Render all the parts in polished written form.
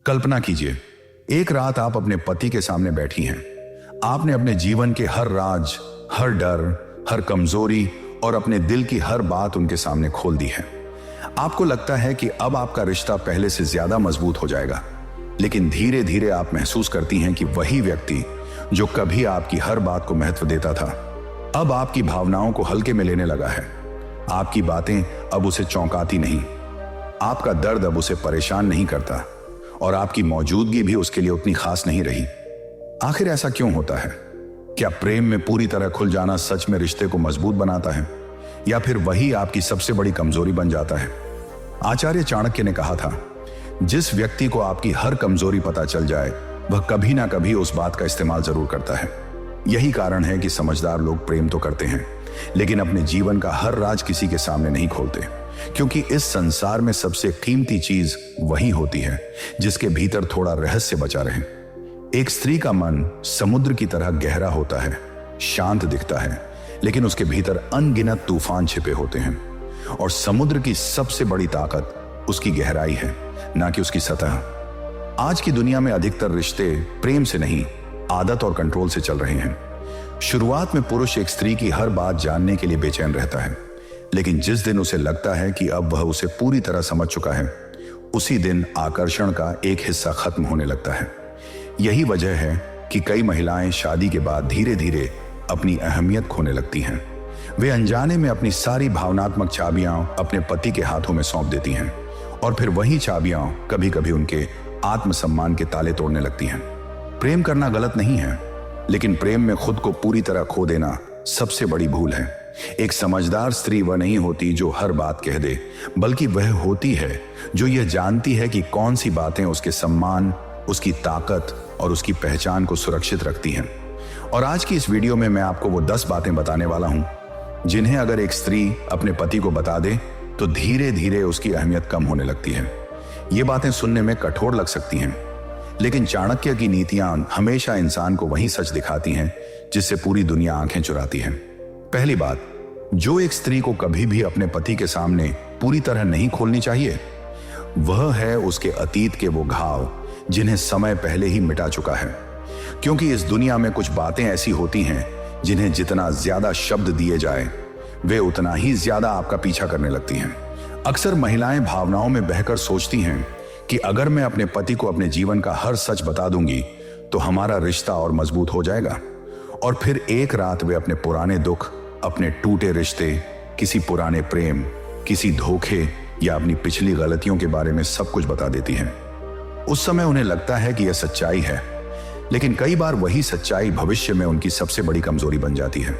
कल्पना कीजिए, एक रात आप अपने पति के सामने बैठी हैं। आपने अपने जीवन के हर राज, हर डर, हर कमजोरी और अपने दिल की हर बात उनके सामने खोल दी है। आपको लगता है कि अब आपका रिश्ता पहले से ज्यादा मजबूत हो जाएगा, लेकिन धीरे धीरे आप महसूस करती हैं कि वही व्यक्ति जो कभी आपकी हर बात को महत्व देता था, अब आपकी भावनाओं को हल्के में लेने लगा है। आपकी बातें अब उसे चौंकाती नहीं, आपका दर्द अब उसे परेशान नहीं करता और आपकी मौजूदगी भी उसके लिए उतनी खास नहीं रही। आखिर ऐसा क्यों होता है? क्या प्रेम में पूरी तरह खुल जाना सच में रिश्ते को मजबूत बनाता है, या फिर वही आपकी सबसे बड़ी कमजोरी बन जाता है? आचार्य चाणक्य ने कहा था, जिस व्यक्ति को आपकी हर कमजोरी पता चल जाए वह कभी ना कभी उस बात का इस्तेमाल जरूर करता है। यही कारण है कि समझदार लोग प्रेम तो करते हैं, लेकिन अपने जीवन का हर राज किसी के सामने नहीं खोलते, क्योंकि इस संसार में सबसे कीमती चीज वही होती है जिसके भीतर थोड़ा रहस्य बचा रहे। एक स्त्री का मन समुद्र की तरह गहरा होता है, शांत दिखता है, लेकिन उसके भीतर अनगिनत तूफान छिपे होते हैं। और समुद्र की सबसे बड़ी ताकत उसकी गहराई है, ना कि उसकी सतह। आज की दुनिया में अधिकतर रिश्ते प्रेम से नहीं, आदत और कंट्रोल से चल रहे हैं। शुरुआत में पुरुष एक स्त्री की हर बात जानने के लिए बेचैन रहता है, लेकिन जिस दिन उसे लगता है कि अब वह उसे पूरी तरह समझ चुका है, उसी दिन आकर्षण का एक हिस्सा खत्म होने लगता है। यही वजह है कि कई महिलाएं शादी के बाद धीरे धीरे अपनी अहमियत खोने लगती हैं। वे अनजाने में अपनी सारी भावनात्मक चाबियां अपने पति के हाथों में सौंप देती हैं, और फिर वही चाबियां कभी कभी उनके आत्मसम्मान के ताले तोड़ने लगती हैं। प्रेम करना गलत नहीं है, लेकिन प्रेम में खुद को पूरी तरह खो देना सबसे बड़ी भूल है। एक समझदार स्त्री वह नहीं होती जो हर बात कह दे, बल्कि वह होती है जो यह जानती है कि कौन सी बातें उसके सम्मान, उसकी ताकत और उसकी पहचान को सुरक्षित रखती हैं। और आज की इस वीडियो में मैं आपको वो 10 बातें बताने वाला हूं, जिन्हें अगर एक स्त्री अपने पति को बता दे तो धीरे धीरे उसकी अहमियत कम होने लगती है। ये बातें सुनने में कठोर लग सकती हैं, लेकिन चाणक्य की नीतियां हमेशा इंसान को वही सच दिखाती हैं जिससे पूरी दुनिया आंखें चुराती है। पहली बात, जो एक स्त्री को कभी भी अपने पति के सामने पूरी तरह नहीं खोलनी चाहिए, वह है उसके अतीत के वो घाव जिन्हें समय पहले ही मिटा चुका है। क्योंकि इस दुनिया में कुछ बातें ऐसी होती हैं जिन्हें जितना ज्यादा शब्द दिए जाए, वे उतना ही ज्यादा आपका पीछा करने लगती हैं। अक्सर महिलाएं भावनाओं में बहकर सोचती हैं कि अगर मैं अपने पति को अपने जीवन का हर सच बता दूंगी तो हमारा रिश्ता और मजबूत हो जाएगा। और फिर एक रात वे अपने पुराने दुख, अपने टूटे रिश्ते, किसी पुराने प्रेम, किसी धोखे या अपनी पिछली गलतियों के बारे में सब कुछ बता देती हैं। उस समय उन्हें लगता है कि यह सच्चाई है, लेकिन कई बार वही सच्चाई भविष्य में उनकी सबसे बड़ी कमजोरी बन जाती है।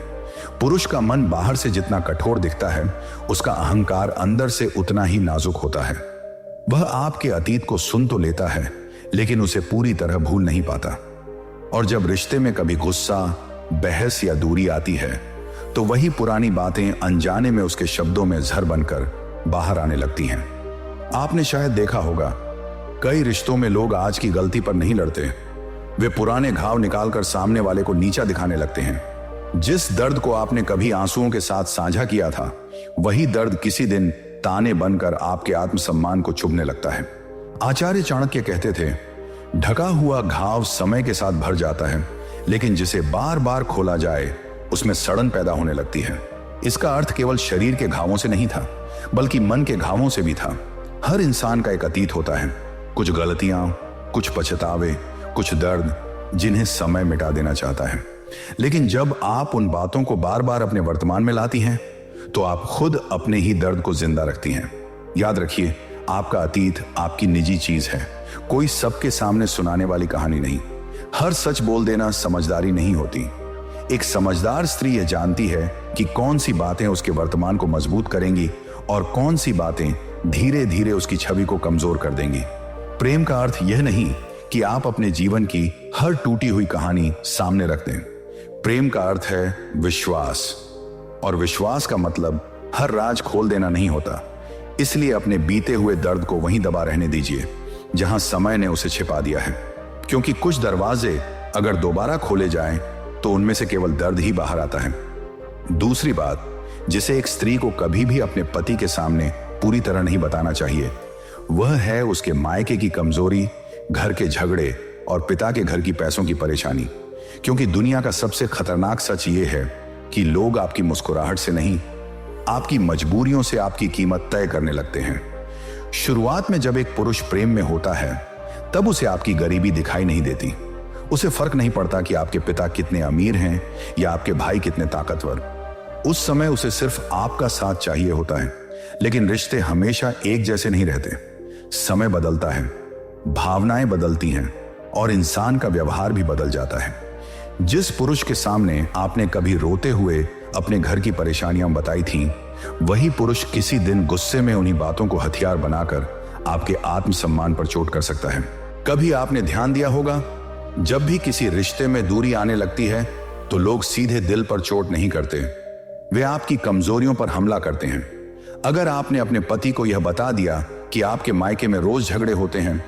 पुरुष का मन बाहर से जितना कठोर दिखता है, उसका अहंकार अंदर से उतना ही नाजुक होता है। वह आपके अतीत को सुन तो लेता है, लेकिन उसे पूरी तरह भूल नहीं पाता। और जब रिश्ते में कभी गुस्सा, बहस या दूरी आती है, तो वही पुरानी बातें अनजाने में उसके शब्दों में जहर बनकर बाहर आने लगती हैं। आपने शायद देखा होगा, कई रिश्तों में लोग आज की गलती पर नहीं लड़ते, वे पुराने घाव निकालकर सामने वाले को नीचा दिखाने लगते हैं। जिस दर्द को आपने कभी आंसुओं के साथ साझा किया था, वही दर्द किसी दिन ताने बनकर आपके आत्मसम्मान को चुभने लगता है। आचार्य चाणक्य कहते थे, ढका हुआ घाव समय के साथ भर जाता है, लेकिन जिसे बार बार खोला जाए उसमें सड़न पैदा होने लगती है। इसका अर्थ केवल शरीर के घावों से नहीं था, बल्कि मन के घावों से भी था। हर इंसान का एक अतीत होता है, कुछ गलतियां, कुछ पछतावे, कुछ दर्द, जिन्हें समय मिटा देना चाहता है। लेकिन जब आप उन बातों को बार बार अपने वर्तमान में लाती हैं, तो आप खुद अपने ही दर्द को जिंदा रखती हैं। याद रखिए, आपका अतीत आपकी निजी चीज है, कोई सबके सामने सुनाने वाली कहानी नहीं। हर सच बोल देना समझदारी नहीं होती। एक समझदार स्त्री यह जानती है कि कौन सी बातें उसके वर्तमान को मजबूत करेंगी और कौन सी बातें धीरे धीरे उसकी छवि को कमजोर कर देंगी। प्रेम का अर्थ यह नहीं कि आप अपने जीवन की हर टूटी हुई कहानी सामने रख दें। प्रेम का अर्थ है विश्वास, और विश्वास का मतलब हर राज खोल देना नहीं होता। इसलिए अपने बीते हुए दर्द को वहीं दबा रहने दीजिए जहां समय ने उसे छिपा दिया है, क्योंकि कुछ दरवाजे अगर दोबारा खोले जाएं तो उनमें से केवल दर्द ही बाहर आता है। दूसरी बात, जिसे एक स्त्री को कभी भी अपने पति के सामने पूरी तरह नहीं बताना चाहिए, वह है उसके मायके की कमजोरी घर के झगड़े और पिता के घर की पैसों की परेशानी। क्योंकि दुनिया का सबसे खतरनाक सच ये है कि लोग आपकी मुस्कुराहट से नहीं, आपकी मजबूरियों से आपकी कीमत तय करने लगते हैं। शुरुआत में जब एक पुरुष प्रेम में होता है तब उसे आपकी गरीबी दिखाई नहीं देती। उसे फर्क नहीं पड़ता कि आपके पिता कितने अमीर हैं या आपके भाई कितने ताकतवर। उस समय उसे सिर्फ आपका साथ चाहिए होता है। लेकिन रिश्ते हमेशा एक जैसे नहीं रहते। समय बदलता है, भावनाएं बदलती हैं और इंसान का व्यवहार भी बदल जाता है। जिस पुरुष के सामने आपने कभी रोते हुए अपने घर की परेशानियां बताई थीं, वही पुरुष किसी दिन गुस्से में उन्हीं बातों को हथियार बनाकर आपके आत्मसम्मान पर चोट कर सकता है। कभी आपने ध्यान दिया होगा, जब भी किसी रिश्ते में दूरी आने लगती है तो लोग सीधे दिल पर चोट नहीं करते, वे आपकी कमजोरियों पर हमला करते हैं। अगर आपने अपने पति को यह बता दिया कि आपके मायके में रोज झगड़े होते हैं,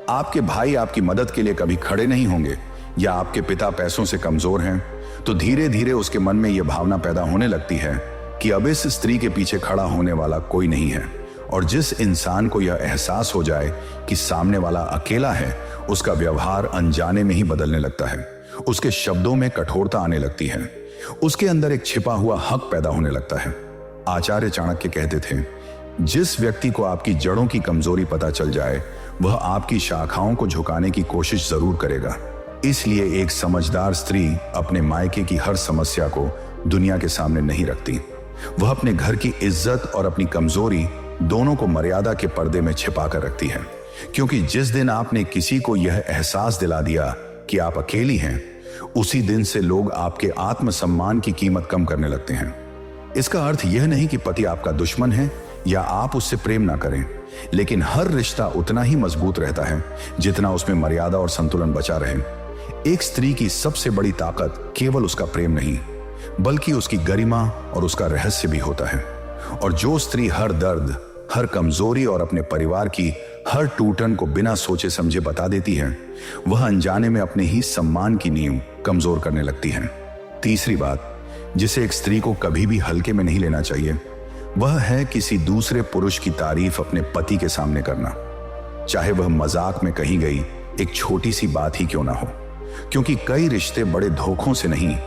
आपके भाई आपकी मदद के लिए कभी खड़े नहीं होंगे या आपके पिता पैसों से कमजोर हैं, तो धीरे धीरे उसके मन में यह भावना पैदा होने लगती है कि अब इस स्त्री के पीछे खड़ा होने वाला कोई नहीं है। और जिस इंसान को यह एहसास हो जाए कि सामने वाला अकेला है, उसका व्यवहार अनजाने में ही बदलने लगता है। उसके शब्दों में कठोरता आने लगती है, उसके अंदर एक छिपा हुआ हक पैदा होने लगता है। आचार्य चाणक्य कहते थे, जिस व्यक्ति को आपकी जड़ों की कमजोरी पता चल जाए, वह आपकी शाखाओं को झुकाने की कोशिश जरूर करेगा। इसलिए एक समझदार स्त्री अपने मायके की हर समस्या को दुनिया के सामने नहीं रखती। वह अपने घर की इज्जत और अपनी कमजोरी दोनों को मर्यादा के पर्दे में छिपा कर रखती है। क्योंकि जिस दिन आपने किसी को यह एहसास दिला दिया कि आप अकेली हैं, उसी दिन से लोग आपके आत्मसम्मान की कीमत कम करने लगते हैं। इसका अर्थ यह नहीं कि पति आपका दुश्मन है या आप उससे प्रेम ना करें, लेकिन हर रिश्ता उतना ही मजबूत रहता है जितना उसमें मर्यादा और संतुलन बचा रहे। एक स्त्री की सबसे बड़ी ताकत केवल उसका प्रेम नहीं, बल्कि उसकी गरिमा और उसका रहस्य भी होता है। और जो स्त्री हर दर्द, हर कमजोरी और अपने परिवार की हर टूटन को बिना सोचे समझे बता देती है, वह अनजाने में अपने ही सम्मान की नींव कमजोर करने लगती है। तीसरी बात जिसे एक स्त्री को कभी भी हल्के में नहीं लेना चाहिए, वह है किसी दूसरे पुरुष की तारीफ अपने पति के सामने करना, चाहे वह मजाक में कही गई एक छोटी सी बात ही क्यों ना हो। क्योंकि कई रिश्ते बड़े धोखों से नहीं,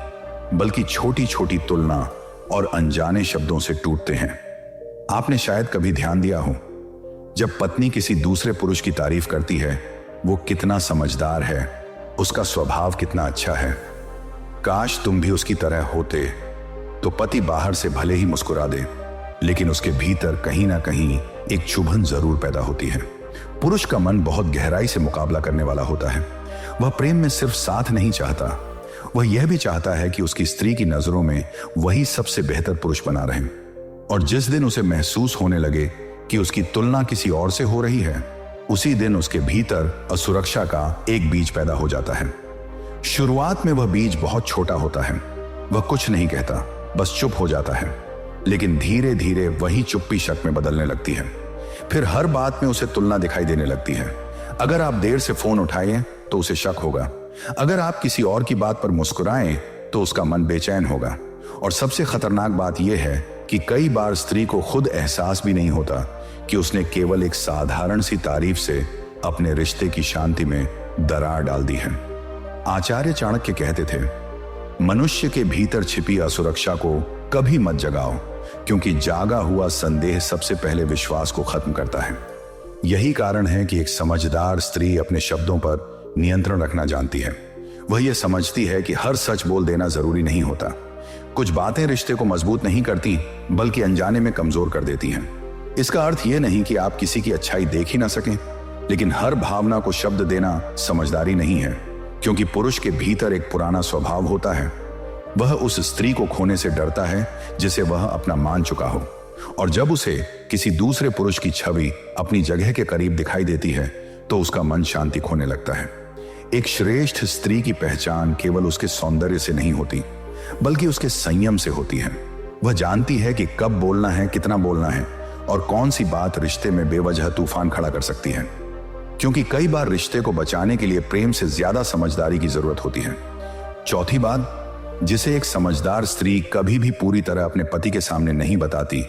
बल्कि छोटी छोटी तुलना और अनजाने शब्दों से टूटते हैं। आपने शायद कभी ध्यान दिया हो, जब पत्नी किसी दूसरे पुरुष की तारीफ करती है, वो कितना समझदार है, उसका स्वभाव कितना अच्छा है, काश तुम भी उसकी तरह होते। तो पति बाहर से भले ही मुस्कुरा दे, लेकिन उसके भीतर कहीं ना कहीं एक चुभन जरूर पैदा होती है। पुरुष का मन बहुत गहराई से मुकाबला करने वाला होता है। वह प्रेम में सिर्फ साथ नहीं चाहता, वह यह भी चाहता है कि उसकी स्त्री की नजरों में वही सबसे बेहतर पुरुष बना रहे। और जिस दिन उसे महसूस होने लगे कि उसकी तुलना किसी और से हो रही है, उसी दिन उसके भीतर असुरक्षा का एक बीज पैदा हो जाता है। शुरुआत में वह बीज बहुत छोटा होता है, वह कुछ नहीं कहता, बस चुप हो जाता है। लेकिन धीरे धीरे वही चुप्पी शक में बदलने लगती है। फिर हर बात में उसे तुलना दिखाई देने लगती है। अगर आप देर से फोन उठाएं तो उसे शक होगा, अगर आप किसी और की बात पर मुस्कुराएं तो उसका मन बेचैन होगा। और सबसे खतरनाक बात यह है कि कई बार स्त्री को खुद एहसास भी नहीं होता कि उसने केवल एक साधारण सी तारीफ से अपने रिश्ते की शांति में दरार डाल दी है। आचार्य चाणक्य कहते थे, मनुष्य के भीतर छिपी असुरक्षा को कभी मत जगाओ, क्योंकि जागा हुआ संदेह सबसे पहले विश्वास को खत्म करता है। यही कारण है कि एक समझदार स्त्री अपने शब्दों पर नियंत्रण रखना जानती है। वह यह समझती है कि हर सच बोल देना जरूरी नहीं होता। कुछ बातें रिश्ते को मजबूत नहीं करती, बल्कि अनजाने में कमजोर कर देती हैं। इसका अर्थ यह नहीं कि आप किसी की अच्छाई देख ही ना सकें, लेकिन हर भावना को शब्द देना समझदारी नहीं है। क्योंकि पुरुष के भीतर एक पुराना स्वभाव होता है, वह उस स्त्री को खोने से डरता है जिसे वह अपना मान चुका हो। और जब उसे किसी दूसरे पुरुष की छवि अपनी जगह के करीब दिखाई देती है, तो उसका मन शांति खोने लगता है। एक श्रेष्ठ स्त्री की पहचान केवल उसके सौंदर्य से नहीं होती, बल्कि उसके संयम से होती है। वह जानती है कि कब बोलना है, कितना बोलना है और कौन सी बात रिश्ते में बेवजह तूफान खड़ा कर सकती है। क्योंकि कई बार रिश्ते को बचाने के लिए प्रेम से ज्यादा समझदारी की जरूरत होती है। चौथी बात जिसे एक समझदार स्त्री कभी भी पूरी तरह अपने पति के सामने नहीं बताती,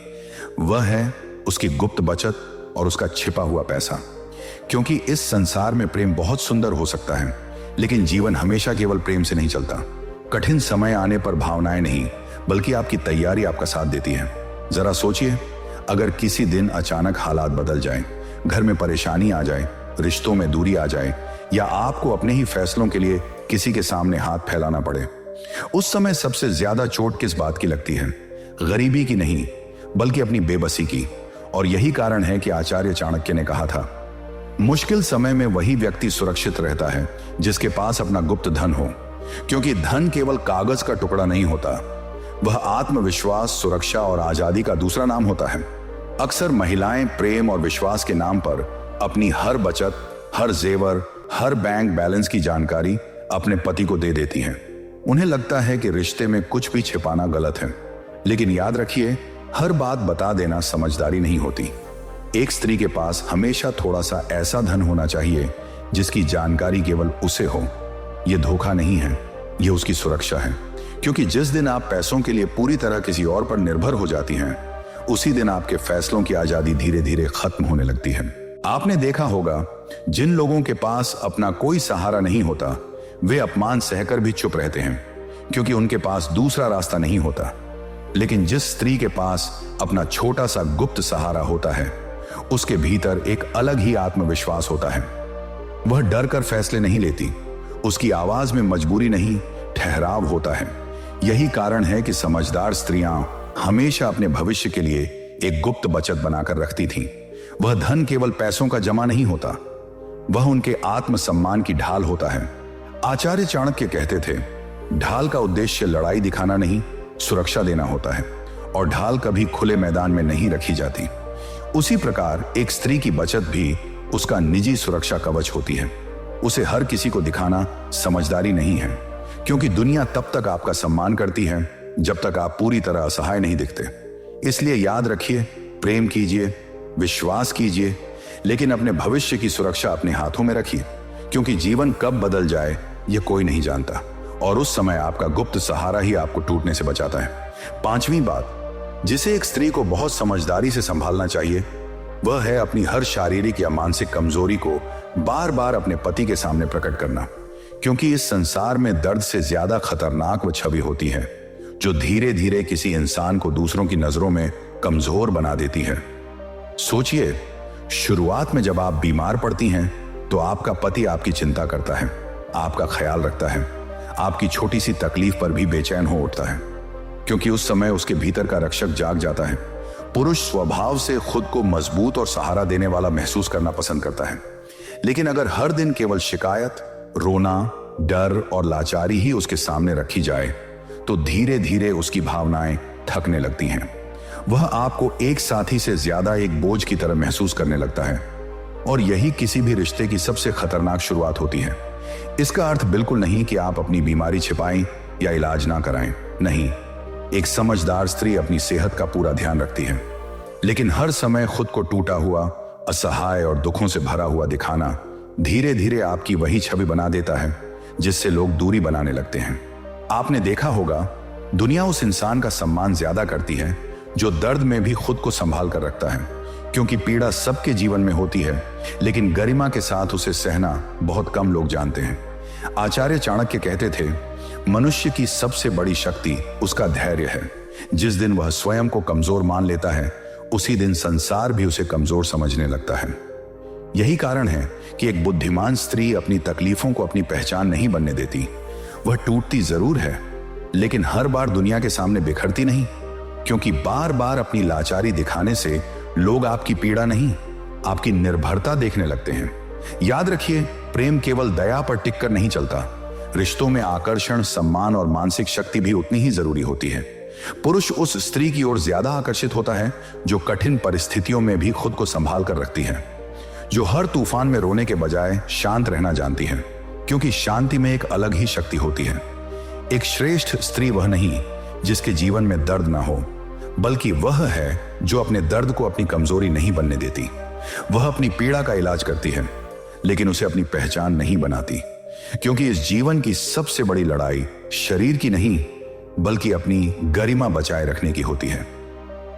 वह है उसकी गुप्त बचत और उसका छिपा हुआ पैसा। क्योंकि इस संसार में प्रेम बहुत सुंदर हो सकता है, लेकिन जीवन हमेशा केवल प्रेम से नहीं चलता। कठिन समय आने पर भावनाएं नहीं, बल्कि आपकी तैयारी आपका साथ देती है। जरा सोचिए, अगर किसी दिन अचानक हालात बदल जाए, घर में परेशानी आ जाए, रिश्तों में दूरी आ जाए, या आपको अपने ही फैसलों के लिए किसी के सामने हाथ फैलाना पड़े, उस समय सबसे ज्यादा चोट किस बात की लगती है? गरीबी की नहीं, बल्कि अपनी बेबसी की। और यही कारण है कि आचार्य चाणक्य ने कहा था, मुश्किल समय में वही व्यक्ति सुरक्षित रहता है जिसके पास अपना गुप्त धन हो, क्योंकि धन केवल कागज का टुकड़ा नहीं होता, वह आत्मविश्वास, सुरक्षा और आजादी का दूसरा नाम होता है। अक्सर महिलाएं प्रेम और विश्वास के नाम पर अपनी हर बचत, हर जेवर, हर बैंक बैलेंस की जानकारी अपने पति को दे देती हैं। उन्हें लगता है कि रिश्ते में कुछ भी छिपाना गलत है, लेकिन याद रखिए, हर बात बता देना समझदारी नहीं होती। एक स्त्री के पास हमेशा थोड़ा सा ऐसा धन होना चाहिए जिसकी जानकारी केवल उसे हो। यह धोखा नहीं है, यह उसकी सुरक्षा है, क्योंकि जिस दिन आप पैसों के लिए पूरी तरह किसी और पर निर्भर हो जाती हैं, उसी दिन आपके फैसलों की आजादी धीरे धीरे खत्म होने लगती है। आपने देखा होगा, जिन लोगों के पास अपना कोई सहारा नहीं होता, वे अपमान सहकर भी चुप रहते हैं, क्योंकि उनके पास दूसरा रास्ता नहीं होता। लेकिन जिस स्त्री के पास अपना छोटा सा गुप्त सहारा होता है, उसके भीतर एक अलग ही आत्मविश्वास होता है। वह डर कर फैसले नहीं लेती, उसकी आवाज में मजबूरी नहीं, ठहराव होता है। यही कारण है कि समझदार स्त्रियां हमेशा अपने भविष्य के लिए एक गुप्त बचत बनाकर रखती थीं। वह धन केवल पैसों का जमा नहीं होता, वह उनके आत्मसम्मान की ढाल होता है। आचार्य चाणक्य कहते थे, ढाल का उद्देश्य लड़ाई दिखाना नहीं, सुरक्षा देना होता है, और ढाल कभी खुले मैदान में नहीं रखी जाती। उसी प्रकार एक स्त्री की बचत भी उसका निजी सुरक्षा कवच होती है। उसे हर किसी को दिखाना समझदारी नहीं है, क्योंकि दुनिया तब तक आपका सम्मान करती है जब तक आप पूरी तरह असहाय नहीं दिखते। इसलिए याद रखिए, प्रेम कीजिए, विश्वास कीजिए, लेकिन अपने भविष्य की सुरक्षा अपने हाथों में रखिए, क्योंकि जीवन कब बदल जाए यह कोई नहीं जानता, और उस समय आपका गुप्त सहारा ही आपको टूटने से बचाता है। पांचवी बात जिसे एक स्त्री को बहुत समझदारी से संभालना चाहिए, वह है अपनी हर शारीरिक या मानसिक कमजोरी को बार बार अपने पति के सामने प्रकट करना, क्योंकि इस संसार में दर्द से ज्यादा खतरनाक वह छवि होती है जो धीरे धीरे किसी इंसान को दूसरों की नजरों में कमजोर बना देती है। सोचिए, शुरुआत में जब आप बीमार पड़ती हैं तो आपका पति आपकी चिंता करता है, आपका ख्याल रखता है, आपकी छोटी सी तकलीफ पर भी बेचैन हो उठता है, क्योंकि उस समय उसके भीतर का रक्षक जाग जाता है। पुरुष स्वभाव से खुद को मजबूत और सहारा देने वाला महसूस करना पसंद करता है, लेकिन अगर हर दिन केवल शिकायत, रोना, डर और लाचारी ही उसके सामने रखी जाए, तो धीरे धीरे उसकी भावनाएं थकने लगती हैं। वह आपको एक साथी से ज्यादा एक बोझ की तरह महसूस करने लगता है, और यही किसी भी रिश्ते की सबसे खतरनाक शुरुआत होती है। इसका अर्थ बिल्कुल नहीं कि आप अपनी बीमारी छिपाएं या इलाज ना कराएं, नहीं। एक समझदार स्त्री अपनी सेहत का पूरा ध्यान रखती है, लेकिन हर समय खुद को टूटा हुआ, असहाय और दुखों से भरा हुआ दिखाना धीरे धीरे आपकी वही छवि बना देता है जिससे लोग दूरी बनाने लगते हैं। आपने देखा होगा, दुनिया उस इंसान का सम्मान ज्यादा करती है जो दर्द में भी खुद को संभाल कर रखता है, क्योंकि पीड़ा सबके जीवन में होती है, लेकिन गरिमा के साथ उसे सहना बहुत कम लोग जानते हैं। आचार्य चाणक्य कहते थे, मनुष्य की सबसे बड़ी शक्ति उसका धैर्य है। जिस दिन वह स्वयं को कमजोर मान लेता है, उसी दिन संसार भी उसे कमजोर समझने लगता है। यही कारण है कि एक बुद्धिमान स्त्री अपनी तकलीफों को अपनी पहचान नहीं बनने देती। वह टूटती जरूर है, लेकिन हर बार दुनिया के सामने बिखरती नहीं, क्योंकि बार बार अपनी लाचारी दिखाने से लोग आपकी पीड़ा नहीं, आपकी निर्भरता देखने लगते हैं। याद रखिए, प्रेम केवल दया पर टिककर नहीं चलता। रिश्तों में आकर्षण, सम्मान और मानसिक शक्ति भी उतनी ही जरूरी होती है। पुरुष उस स्त्री की ओर ज्यादा आकर्षित होता है जो कठिन परिस्थितियों में भी खुद को संभाल कर रखती है, जो हर तूफान में रोने के बजाय शांत रहना जानती है, क्योंकि शांति में एक अलग ही शक्ति होती है। एक श्रेष्ठ स्त्री वह नहीं जिसके जीवन में दर्द ना हो, बल्कि वह है जो अपने दर्द को अपनी कमजोरी नहीं बनने देती। वह अपनी पीड़ा का इलाज करती है, लेकिन उसे अपनी पहचान नहीं बनाती, क्योंकि इस जीवन की सबसे बड़ी लड़ाई शरीर की नहीं, बल्कि अपनी गरिमा बचाए रखने की होती है।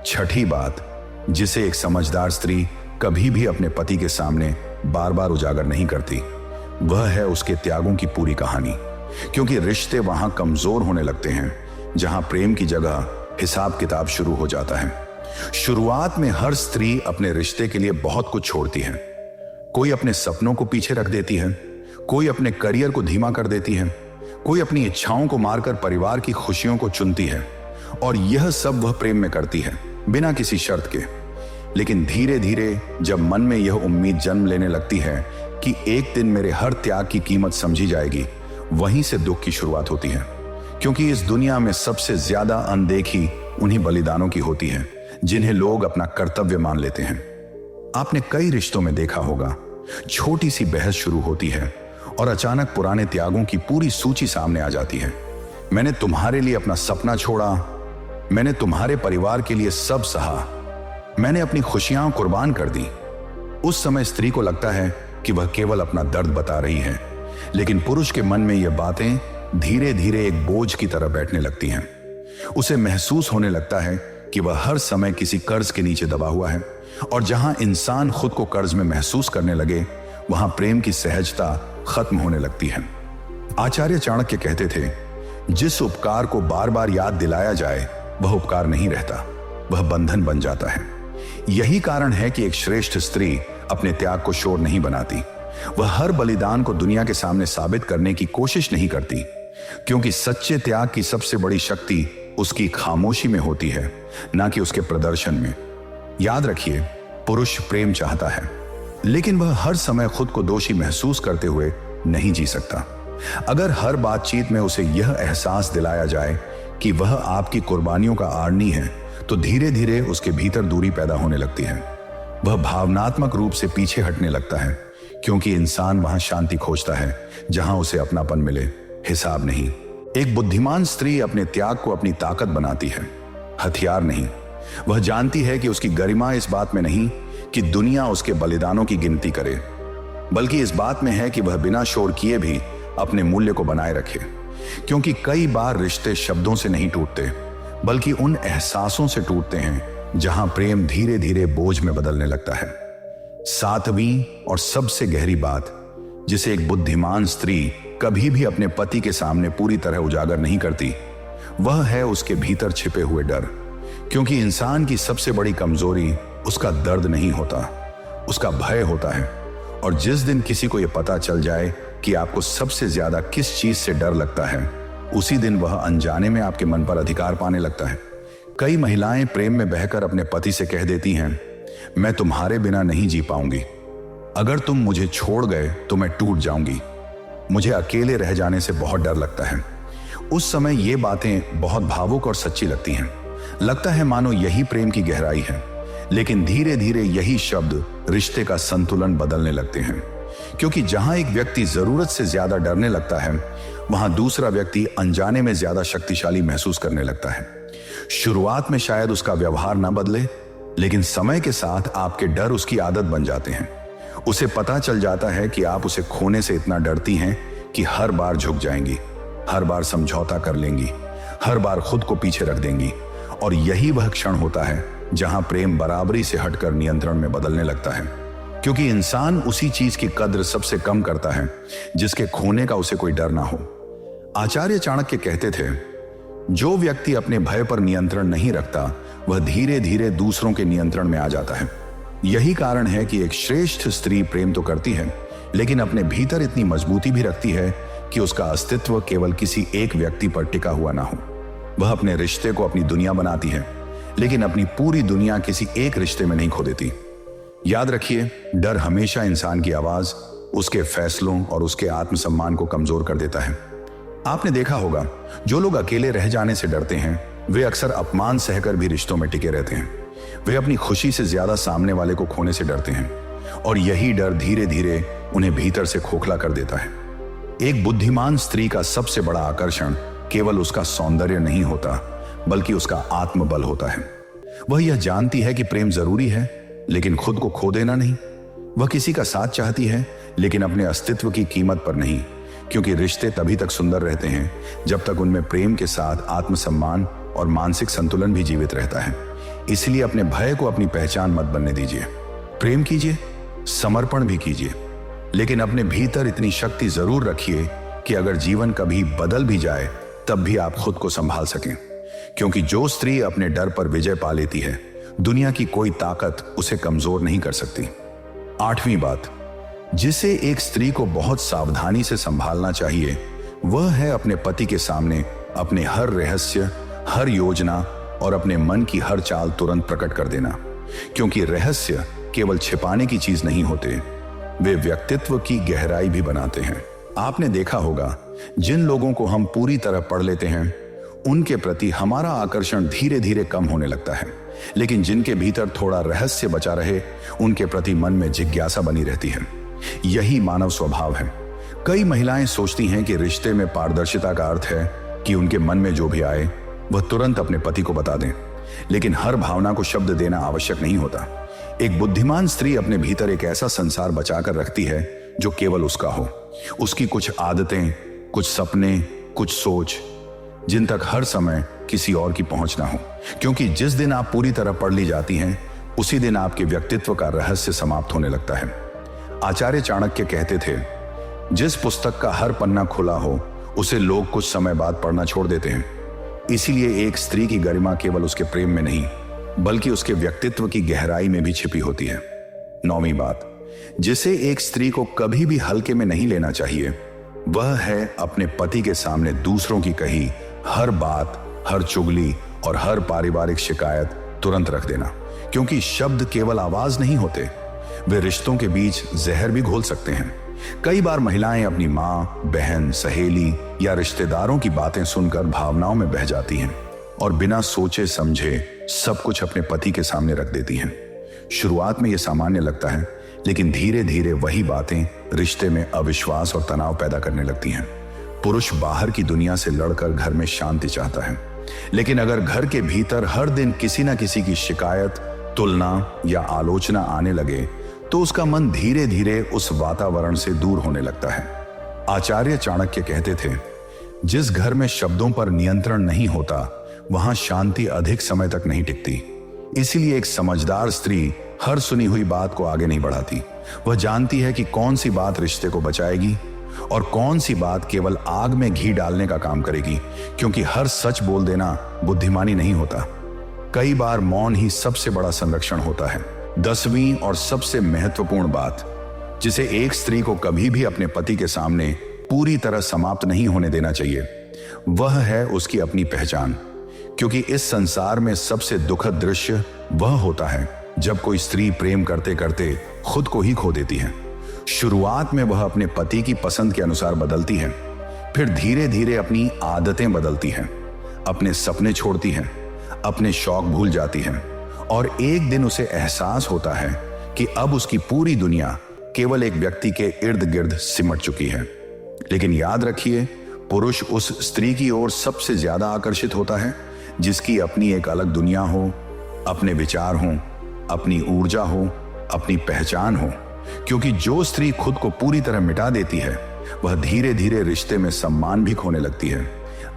छठी बात जिसे एक समझदार स्त्री कभी भी अपने पति के सामने बार बार उजागर नहीं करती, वह है उसके त्यागों की पूरी कहानी। क्योंकि रिश्ते वहां कमजोर होने लगते हैं जहां प्रेम की जगह हिसाब किताब शुरू हो जाता है। शुरुआत में हर स्त्री अपने रिश्ते के लिए बहुत कुछ छोड़ती है। कोई अपने सपनों को पीछे रख देती है, कोई अपने करियर को धीमा कर देती है, कोई अपनी इच्छाओं को मारकर परिवार की खुशियों को चुनती है, और यह सब वह प्रेम में करती है बिना किसी शर्त के। लेकिन धीरे धीरे जब मन में यह उम्मीद जन्म लेने लगती है कि एक दिन मेरे हर त्याग की कीमत समझी जाएगी, वहीं से दुख की शुरुआत होती है। क्योंकि इस दुनिया में सबसे ज्यादा अनदेखी उन्हीं बलिदानों की होती है जिन्हें लोग अपना कर्तव्य मान लेते हैं। आपने कई रिश्तों में देखा होगा, छोटी सी बहस शुरू होती है और अचानक पुराने त्यागों की पूरी सूची सामने आ जाती है। मैंने तुम्हारे लिए अपना सपना छोड़ा, मैंने तुम्हारे परिवार के लिए सब सहा, मैंने अपनी खुशियां कुर्बान कर दी। उस समय स्त्री को लगता है कि वह केवल अपना दर्द बता रही है, लेकिन पुरुष के मन में यह बातें धीरे धीरे एक बोझ की तरह बैठने लगती हैं। उसे महसूस होने लगता है कि वह हर समय किसी कर्ज के नीचे दबा हुआ है, और जहां इंसान खुद को कर्ज में महसूस करने लगे, वहां प्रेम की सहजता खत्म होने लगती है। आचार्य चाणक्य कहते थे, जिस उपकार को बार बार याद दिलाया जाए वह उपकार नहीं रहता, वह बंधन बन जाता है। यही कारण है कि एक श्रेष्ठ स्त्री अपने त्याग को शोर नहीं बनाती। वह हर बलिदान को दुनिया के सामने साबित करने की कोशिश नहीं करती, क्योंकि सच्चे त्याग की सबसे बड़ी शक्ति उसकी खामोशी में होती है, ना कि उसके प्रदर्शन में। याद रखिए, पुरुष प्रेम चाहता है, लेकिन वह हर समय खुद को दोषी महसूस करते हुए नहीं जी सकता। अगर हर बातचीत में उसे यह एहसास दिलाया जाए कि वह आपकी कुर्बानियों का आड़नी है, तो धीरे धीरे उसके भीतर दूरी पैदा होने लगती है। वह भावनात्मक रूप से पीछे हटने लगता है, क्योंकि इंसान वहां शांति खोजता है जहां उसे अपनापन मिले, हिसाब नहीं। एक बुद्धिमान स्त्री अपने त्याग को अपनी ताकत बनाती है, हथियार नहीं। वह जानती है कि उसकी गरिमा इस बात में नहीं कि दुनिया उसके बलिदानों की गिनती करे, बल्कि इस बात में है कि वह बिना शोर किए भी अपने मूल्य को बनाए रखे। क्योंकि कई बार रिश्ते शब्दों से नहीं टूटते, बल्कि उन एहसासों से टूटते हैं जहां प्रेम धीरे धीरे बोझ में बदलने लगता है। सातवीं और सबसे गहरी बात, जिसे एक बुद्धिमान स्त्री कभी भी अपने पति के सामने पूरी तरह उजागर नहीं करती, वह है उसके भीतर छिपे हुए डर। क्योंकि इंसान की सबसे बड़ी कमजोरी उसका दर्द नहीं होता, उसका भय होता है। और जिस दिन किसी को यह पता चल जाए कि आपको सबसे ज्यादा किस चीज से डर लगता है, उसी दिन वह अनजाने में आपके मन पर अधिकार पाने लगता है। कई महिलाएं प्रेम में बहकर अपने पति से कह देती हैं, मैं तुम्हारे बिना नहीं जी पाऊंगी, अगर तुम मुझे छोड़ गए तो मैं टूट जाऊंगी, मुझे अकेले रह जाने से बहुत डर लगता है। उस समय ये बातें बहुत भावुक और सच्ची लगती हैं। लगता है मानो यही प्रेम की गहराई है। लेकिन धीरे धीरे यही शब्द रिश्ते का संतुलन बदलने लगते हैं। क्योंकि जहां एक व्यक्ति जरूरत से ज्यादा डरने लगता है, वहां दूसरा व्यक्ति अनजाने में ज्यादा शक्तिशाली महसूस करने लगता है। शुरुआत में शायद उसका व्यवहार न बदले, लेकिन समय के साथ आपके डर उसकी आदत बन जाते हैं। उसे पता चल जाता है कि आप उसे खोने से इतना डरती हैं कि हर बार झुक जाएंगी, हर बार समझौता कर लेंगी, हर बार खुद को पीछे रख देंगी। और यही वह क्षण होता है जहां प्रेम बराबरी से हटकर नियंत्रण में बदलने लगता है। क्योंकि इंसान उसी चीज की कद्र सबसे कम करता है जिसके खोने का उसे कोई डर ना हो। आचार्य चाणक्य कहते थे, जो व्यक्ति अपने भय पर नियंत्रण नहीं रखता, वह धीरे धीरे दूसरों के नियंत्रण में आ जाता है। यही कारण है कि एक श्रेष्ठ स्त्री प्रेम तो करती है, लेकिन अपने भीतर इतनी मजबूती भी रखती है कि उसका अस्तित्व केवल किसी एक व्यक्ति पर टिका हुआ ना हो। वह अपने रिश्ते को अपनी दुनिया बनाती है, लेकिन अपनी पूरी दुनिया किसी एक रिश्ते में नहीं खो देती। याद रखिए, डर हमेशा इंसान की आवाज, उसके फैसलों और उसके आत्मसम्मान को कमजोर कर देता है। आपने देखा होगा, जो लोग अकेले रह जाने से डरते हैं, वे अक्सर अपमान सहकर भी रिश्तों में टिके रहते हैं। वे अपनी खुशी से ज्यादा सामने वाले को खोने से डरते हैं, और यही डर धीरे धीरे उन्हें भीतर से खोखला कर देता है। एक बुद्धिमान स्त्री का सबसे बड़ा आकर्षण केवल उसका सौंदर्य नहीं होता, बल्कि उसका आत्मबल होता है। वह यह जानती है कि प्रेम जरूरी है, लेकिन खुद को खो देना नहीं। वह किसी का साथ चाहती है, लेकिन अपने अस्तित्व की कीमत पर नहीं। क्योंकि रिश्ते तभी तक सुंदर रहते हैं जब तक उनमें प्रेम के साथ आत्मसम्मान और मानसिक संतुलन भी जीवित रहता है। इसलिए अपने भय को अपनी पहचान मत बनने दीजिए। प्रेम कीजिए, समर्पण भी कीजिए, लेकिन अपने भीतर इतनी शक्ति जरूर रखिए कि अगर जीवन कभी बदल भी जाए तब भी आप खुद को संभाल सकें, क्योंकि जो स्त्री अपने डर पर विजय पा लेती है, दुनिया की कोई ताकत उसे कमजोर नहीं कर सकती। 8वीं बात जिसे एक स्त्री को बहुत सावधानी से संभालना चाहिए, वह है अपने पति के सामने अपने हर रहस्य, हर योजना और अपने मन की हर चाल तुरंत प्रकट कर देना, क्योंकि रहस्य केवल छिपाने की चीज नहीं होते, वे व्यक्तित्व की गहराई भी बनाते हैं। आपने देखा होगा, जिन लोगों को हम पूरी तरह पढ़ लेते हैं उनके प्रति हमारा आकर्षण धीरे धीरे कम होने लगता है, लेकिन जिनके भीतर थोड़ा रहस्य बचा रहे उनके प्रति मन में जिज्ञासा बनी रहती है। यही मानव स्वभाव है। कई महिलाएं सोचती हैं कि रिश्ते में पारदर्शिता का अर्थ है कि उनके मन में जो भी आए वह तुरंत अपने पति को बता दें, लेकिन हर भावना को शब्द देना आवश्यक नहीं होता। एक बुद्धिमान स्त्री अपने भीतर एक ऐसा संसार बचाकर रखती है जो केवल उसका हो, उसकी कुछ आदतें, कुछ सपने, कुछ सोच, जिन तक हर समय किसी और की पहुंच ना हो, क्योंकि जिस दिन आप पूरी तरह पढ़ ली जाती हैं उसी दिन आपके व्यक्तित्व का रहस्य समाप्त होने लगता है। आचार्य चाणक्य कहते थे, जिस पुस्तक का हर पन्ना खुला हो उसे लोग कुछ समय बाद पढ़ना छोड़ देते हैं। इसीलिए एक स्त्री की गरिमा केवल उसके प्रेम में नहीं बल्कि उसके व्यक्तित्व की गहराई में भी छिपी होती है। 9वीं बात जिसे एक स्त्री को कभी भी हल्के में नहीं लेना चाहिए, वह है अपने पति के सामने दूसरों की कही हर बात, हर चुगली और हर पारिवारिक शिकायत तुरंत रख देना, क्योंकि शब्द केवल आवाज नहीं होते, वे रिश्तों के बीच जहर भी घोल सकते हैं। कई बार महिलाएं अपनी माँ, बहन, सहेली या रिश्तेदारों की बातें सुनकर भावनाओं में बह जाती हैं और बिना सोचे समझे सब कुछ अपने पति के सामने रख देती हैं। शुरुआत में यह सामान्य लगता है, लेकिन धीरे धीरे वही बातें रिश्ते में अविश्वास और तनाव पैदा करने लगती हैं। पुरुष बाहर की दुनिया से लड़कर घर में शांति चाहता है, लेकिन अगर घर के भीतर हर दिन किसी न किसी की शिकायत, तुलना या आलोचना आने लगे तो उसका मन धीरे धीरे उस वातावरण से दूर होने लगता है। आचार्य चाणक्य कहते थे, जिस घर में शब्दों पर नियंत्रण नहीं होता वहां शांति अधिक समय तक नहीं टिकती। इसीलिए एक समझदार स्त्री हर सुनी हुई बात को आगे नहीं बढ़ाती। वह जानती है कि कौन सी बात रिश्ते को बचाएगी और कौन सी बात केवल आग में घी डालने का काम करेगी, क्योंकि हर सच बोल देना बुद्धिमानी नहीं होता। कई बार मौन ही सबसे बड़ा संरक्षण होता है। 10वीं और सबसे महत्वपूर्ण बात जिसे एक स्त्री को कभी भी अपने पति के सामने पूरी तरह समाप्त नहीं होने देना चाहिए, वह है उसकी अपनी पहचान, क्योंकि इस संसार में सबसे दुखद दृश्य वह होता है जब कोई स्त्री प्रेम करते करते खुद को ही खो देती है। शुरुआत में वह अपने पति की पसंद के अनुसार बदलती है, फिर धीरे धीरे अपनी आदतें बदलती हैं, अपने सपने छोड़ती हैं, अपने शौक भूल जाती हैं और एक दिन उसे एहसास होता है कि अब उसकी पूरी दुनिया केवल एक व्यक्ति के इर्द गिर्द सिमट चुकी है। लेकिन याद रखिए, पुरुष उस स्त्री की ओर सबसे ज्यादा आकर्षित होता है जिसकी अपनी एक अलग दुनिया हो, अपने विचार हों, अपनी ऊर्जा हो, अपनी पहचान हो, क्योंकि जो स्त्री खुद को पूरी तरह मिटा देती है वह धीरे धीरे रिश्ते में सम्मान भी खोने लगती है।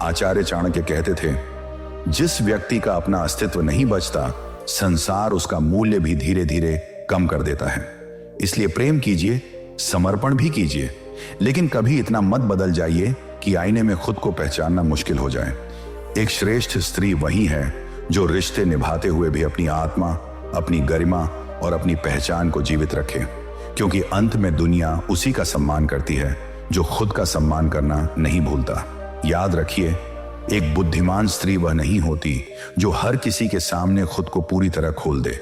आचार्य चाणक्य कहते थे, जिस व्यक्ति का अपना अस्तित्व नहीं बचता, संसार उसका मूल्य भी धीरे धीरे कम कर देता है। इसलिए प्रेम कीजिए, समर्पण भी कीजिए, लेकिन कभी इतना मत बदल जाइए कि आईने में खुद को पहचानना मुश्किल हो जाए। एक श्रेष्ठ स्त्री वही है जो रिश्ते निभाते हुए भी अपनी आत्मा, अपनी गरिमा और अपनी पहचान को जीवित रखे, क्योंकि अंत में दुनिया उसी का सम्मान करती है जो खुद का सम्मान करना नहीं भूलता। याद रखिए, एक बुद्धिमान स्त्री वह नहीं होती जो हर किसी के सामने खुद को पूरी तरह खोल दे,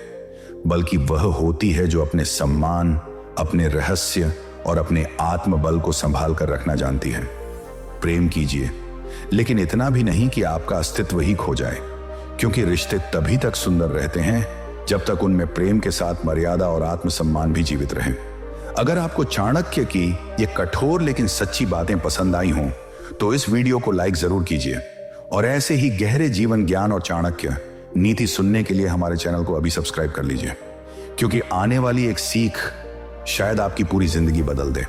बल्कि वह होती है जो अपने सम्मान, अपने रहस्य और अपने आत्मबल को संभाल कर रखना जानती है। प्रेम कीजिए, लेकिन इतना भी नहीं कि आपका अस्तित्व ही खो जाए, क्योंकि रिश्ते तभी तक सुंदर रहते हैं जब तक उनमें प्रेम के साथ मर्यादा और आत्मसम्मान भी जीवित रहे। अगर आपको चाणक्य की ये कठोर लेकिन सच्ची बातें पसंद आई हों तो इस वीडियो को लाइक जरूर कीजिए और ऐसे ही गहरे जीवन ज्ञान और चाणक्य नीति सुनने के लिए हमारे चैनल को अभी सब्सक्राइब कर लीजिए, क्योंकि आने वाली एक सीख शायद आपकी पूरी जिंदगी बदल दे।